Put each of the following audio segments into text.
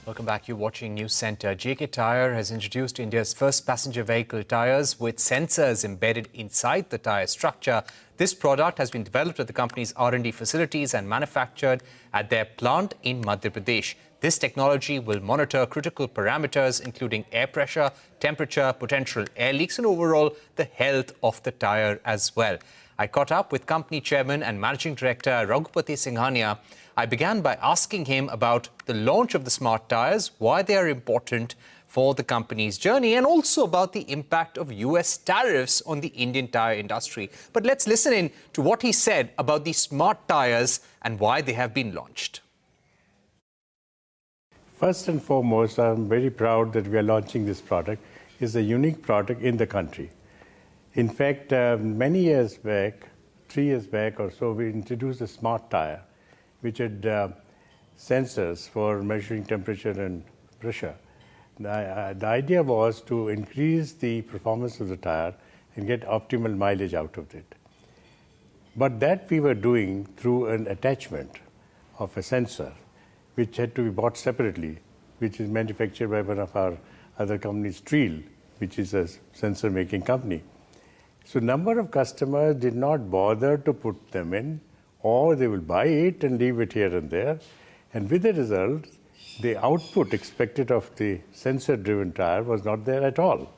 Welcome back. You're watching News Centre. JK Tyre has introduced India's first passenger vehicle tyres with sensors embedded inside the tyre structure. This product has been developed at the company's R&D facilities and manufactured at their plant in Madhya Pradesh. This technology will monitor critical parameters including air pressure, temperature, potential air leaks and overall the health of the tyre as well. I caught up with company chairman and managing director Raghupati Singhania. I began by asking him about the launch of the smart tyres, why they are important for the company's journey, and also about the impact of US tariffs on the Indian tyre industry. But let's listen in to what he said about the smart tyres and why they have been launched. First and foremost, I'm very proud that we are launching this product. It's a unique product in the country. In fact, many years back, 3 years back or so, we introduced a smart tyre, which had sensors for measuring temperature and pressure. The idea was to increase the performance of the tyre and get optimal mileage out of it. But that we were doing through an attachment of a sensor, which had to be bought separately, which is manufactured by one of our other companies, Tyre, which is a sensor-making company. So number of customers did not bother to put them in, or they will buy it and leave it here and there. And with the result, the output expected of the sensor-driven tyre was not there at all.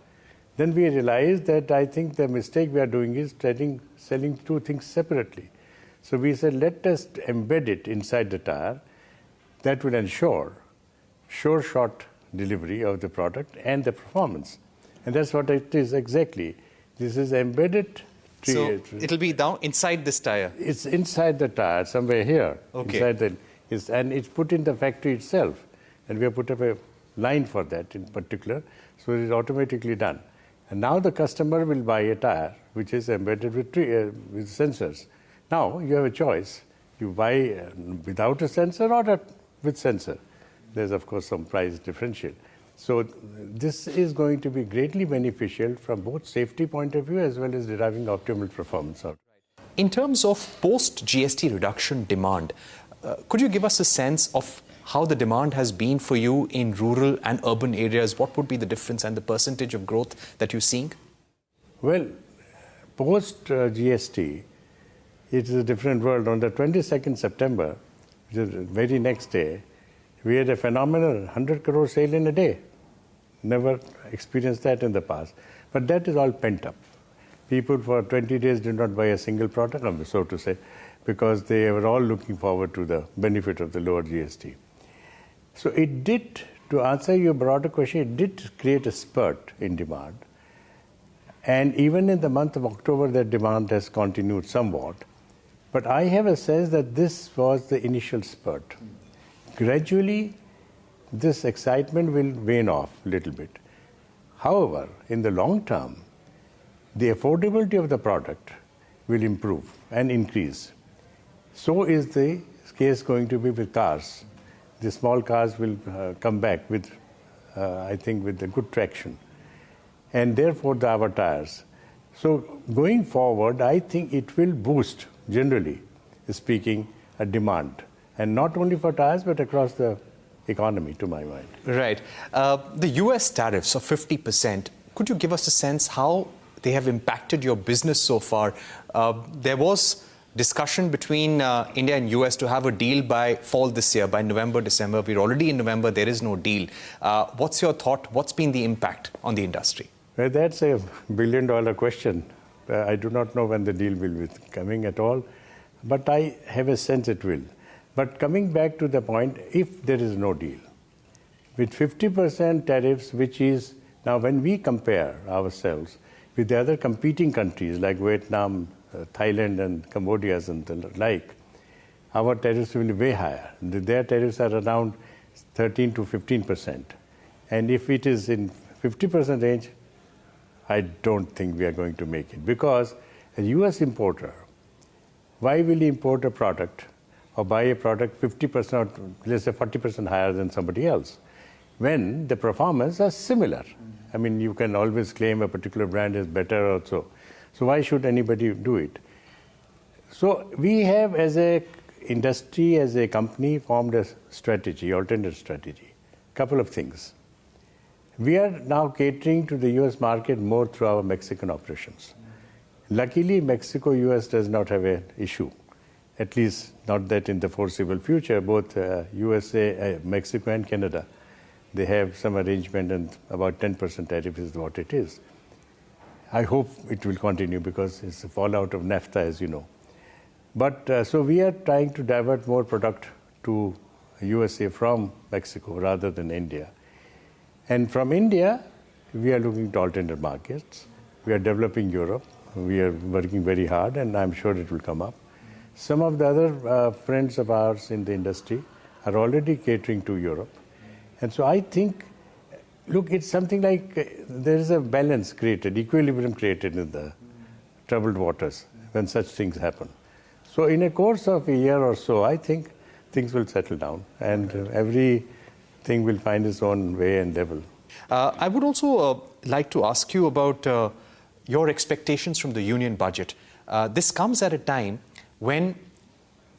Then we realized that I think the mistake we are doing is selling two things separately. So we said, let us embed it inside the tyre. That will ensure sure-shot delivery of the product and the performance. And that's what it is exactly. This is embedded. So it'll be down inside this tyre? It's inside the tyre, somewhere here. Okay. And it's put in the factory itself. And we have put up a line for that in particular. So it is automatically done. And now the customer will buy a tyre which is embedded with sensors. Now you have a choice. You buy without a sensor or with sensor. There's, of course, some price differential. So this is going to be greatly beneficial from both safety point of view as well as deriving optimal performance out. In terms of post-GST reduction demand, could you give us a sense of how the demand has been for you in rural and urban areas? What would be the difference and the percentage of growth that you're seeing? Well, post-GST, it is a different world. On the 22nd September, which is the very next day, we had a phenomenal 100 crore sale in a day. Never experienced that in the past. But that is all pent up. People for 20 days did not buy a single product, so to say, because they were all looking forward to the benefit of the lower GST. So it did, to answer your broader question, it did create a spurt in demand. And even in the month of October, that demand has continued somewhat. But I have a sense that this was the initial spurt. Gradually, this excitement will wane off a little bit. However, in the long term, the affordability of the product will improve and increase. So is the case going to be with cars. The small cars will come back with, I think, with a good traction. And therefore, our tyres. So going forward, I think it will boost, generally speaking, a demand. And not only for tyres, but across the economy, to my mind. Right. The US tariffs of 50%, could you give us a sense how they have impacted your business so far? There was discussion between India and US to have a deal by fall this year, by November, December. We're already in November, there is no deal. What's your thought? What's been the impact on the industry? Well, that's a billion-dollar question. I do not know when the deal will be coming at all, but I have a sense it will. But coming back to the point, if there is no deal, with 50% tariffs, which is, now when we compare ourselves with the other competing countries like Vietnam, Thailand and Cambodia and the like, our tariffs will be way higher. Their tariffs are around 13 to 15%. And if it is in 50% range, I don't think we are going to make it. Because a US importer, why will he import a product or buy a product 50% or let's say 40% higher than somebody else, when the performance are similar? I mean, you can always claim a particular brand is better or so. So why should anybody do it? So we have, as a industry, as a company, formed a strategy, alternate strategy. couple of things. We are now catering to the US market more through our Mexican operations. Luckily, Mexico-US does not have an issue, at least not that in the foreseeable future. Both USA, Mexico and Canada, they have some arrangement, and about 10% tariff is what it is. I hope it will continue because it's a fallout of NAFTA, as you know. But so we are trying to divert more product to USA from Mexico rather than India. And from India, we are looking to alternate markets. We are developing Europe. We are working very hard, and I'm sure it will come up. Some of the other friends of ours in the industry are already catering to Europe. And so I think, look, it's something like there is a balance created, equilibrium created in the troubled waters when such things happen. So in a course of a year or so, I think things will settle down, and everything will find its own way and level. I would also like to ask you about your expectations from the union budget. This comes at a time when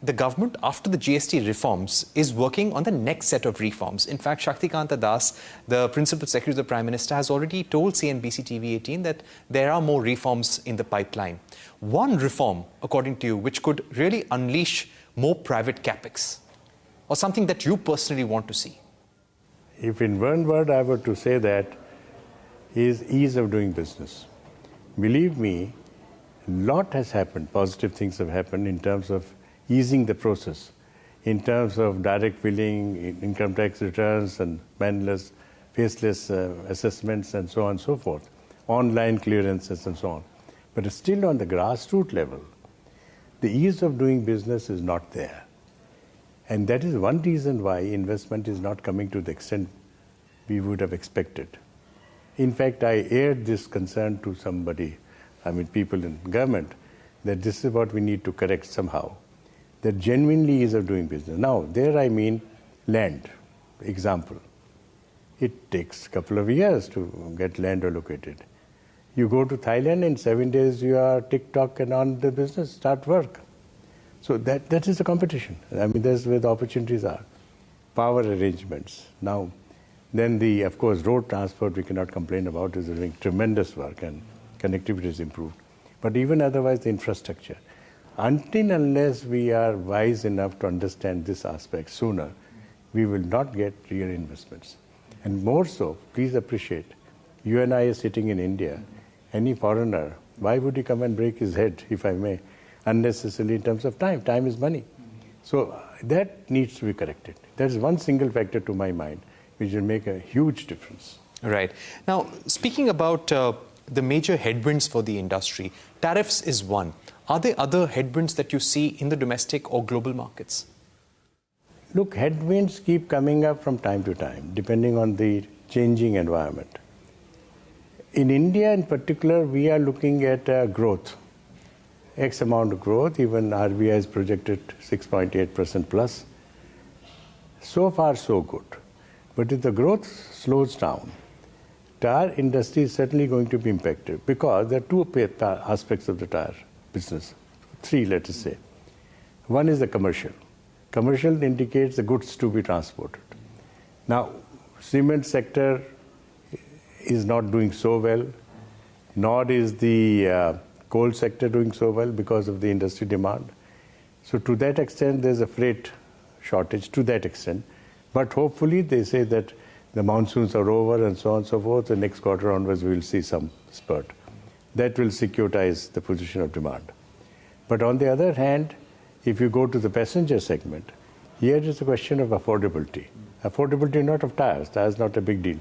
the government, after the GST reforms, is working on the next set of reforms. In fact, Shaktikanta Das, the Principal Secretary of the Prime Minister, has already told CNBC-TV18 that there are more reforms in the pipeline. One reform, according to you, which could really unleash more private capex, or something that you personally want to see? If in one word I were to say that, is ease of doing business. Believe me, a lot has happened, positive things have happened in terms of easing the process, in terms of direct billing, income tax returns, and manless, faceless assessments, and so on and so forth, online clearances and so on. But still on the grassroots level, the ease of doing business is not there. And that is one reason why investment is not coming to the extent we would have expected. In fact, I aired this concern to somebody, people in government, that this is what we need to correct somehow. That genuinely ease of doing business. Now, there I mean land. Example, it takes a couple of years to get land allocated. You go to Thailand, in 7 days you are TikTok and on the business, start work. So that is the competition. That's where the opportunities are. Power arrangements. Now, then of course, road transport we cannot complain about, is doing tremendous work and connectivity is improved. But even otherwise, the infrastructure. Until unless we are wise enough to understand this aspect sooner, we will not get real investments. And more so, please appreciate, you and I are sitting in India. Any foreigner, why would he come and break his head, if I may, unnecessarily in terms of time? Time is money. So that needs to be corrected. That is one single factor to my mind, which will make a huge difference. Right. Now, speaking about the major headwinds for the industry, tariffs is one. Are there other headwinds that you see in the domestic or global markets? Look, headwinds keep coming up from time to time, depending on the changing environment. In India in particular, we are looking at growth. X amount of growth, even RBI has projected 6.8% plus. So far, so good. But if the growth slows down, tire industry is certainly going to be impacted, because there are two aspects of the tire business. Three, let us say. One is the commercial. Commercial indicates the goods to be transported. Now, cement sector is not doing so well, nor is the coal sector doing so well because of the industry demand. So to that extent, there's a freight shortage to that extent. But hopefully they say that the monsoons are over and so on and so forth. The next quarter onwards, we will see some spurt. That will securitize the position of demand. But on the other hand, if you go to the passenger segment, here is a question of affordability. Affordability not of tires. Tires not a big deal.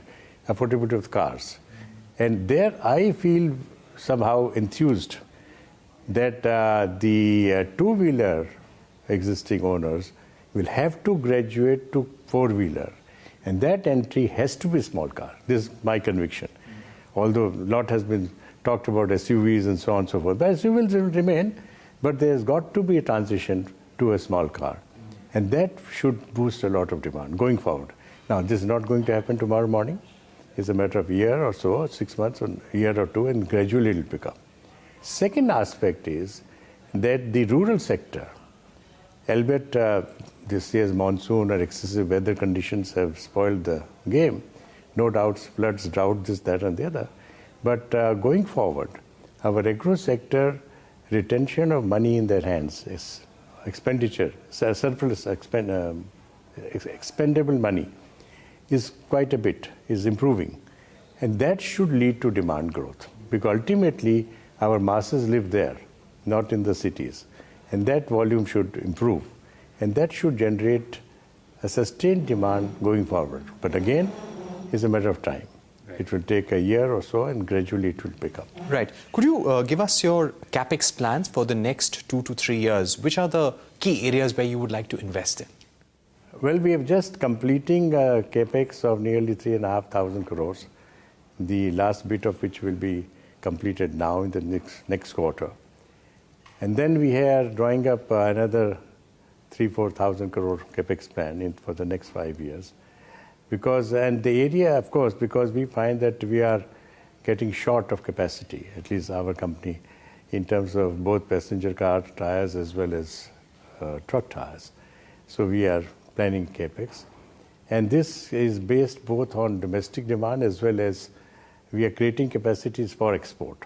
Affordability of cars. And there I feel somehow enthused that the two-wheeler existing owners will have to graduate to four-wheeler. And that entry has to be small car. This is my conviction. Although a lot has been talked about SUVs and so on and so forth. But SUVs will remain, but there's got to be a transition to a small car. And that should boost a lot of demand going forward. Now, this is not going to happen tomorrow morning. It's a matter of a year or so, 6 months, or a year or two, and gradually it will pick up. Second aspect is that the rural sector Albeit this year's monsoon or excessive weather conditions have spoiled the game. No doubts, floods, drought, this, that, and the other. But going forward, our agro sector retention of money in their hands is expenditure, surplus expendable money is quite a bit, is improving. And that should lead to demand growth, because ultimately our masses live there, not in the cities. And that volume should improve. And that should generate a sustained demand going forward. But again, it's a matter of time. Right. It will take a year or so, and gradually it will pick up. Right. Could you give us your capex plans for the next 2 to 3 years? Which are the key areas where you would like to invest in? Well, we have just completing capex of nearly 3,500 crores, the last bit of which will be completed now in the next quarter. And then we are drawing up another 3,000-4,000 crore capex plan for the next 5 years. And the area, of course, because we find that we are getting short of capacity, at least our company, in terms of both passenger car tires as well as truck tires. So we are planning capex. And this is based both on domestic demand as well as we are creating capacities for export,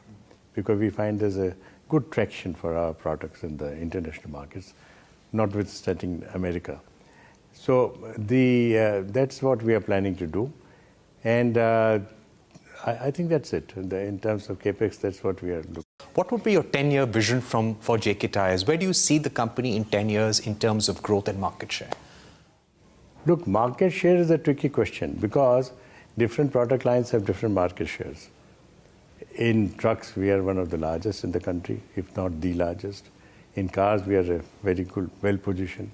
because we find there's a good traction for our products in the international markets, notwithstanding America. So that's what we are planning to do. And I think that's it. In terms of capex, that's what we are looking. What would be your 10-year vision for JK Tyres? Where do you see the company in 10 years in terms of growth and market share? Look, market share is a tricky question because different product lines have different market shares. In trucks, we are one of the largest in the country, if not the largest. In cars, we are very good, well-positioned.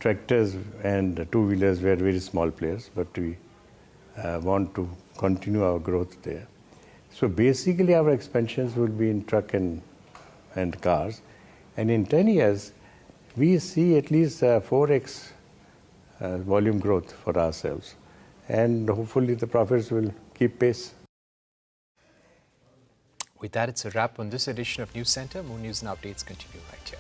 Tractors and two-wheelers, we are very small players, but we want to continue our growth there. So basically, our expansions will be in truck and cars. And in 10 years, we see at least 4x volume growth for ourselves. And hopefully, the profits will keep pace. With that, it's a wrap on this edition of News Center. More news and updates continue right here.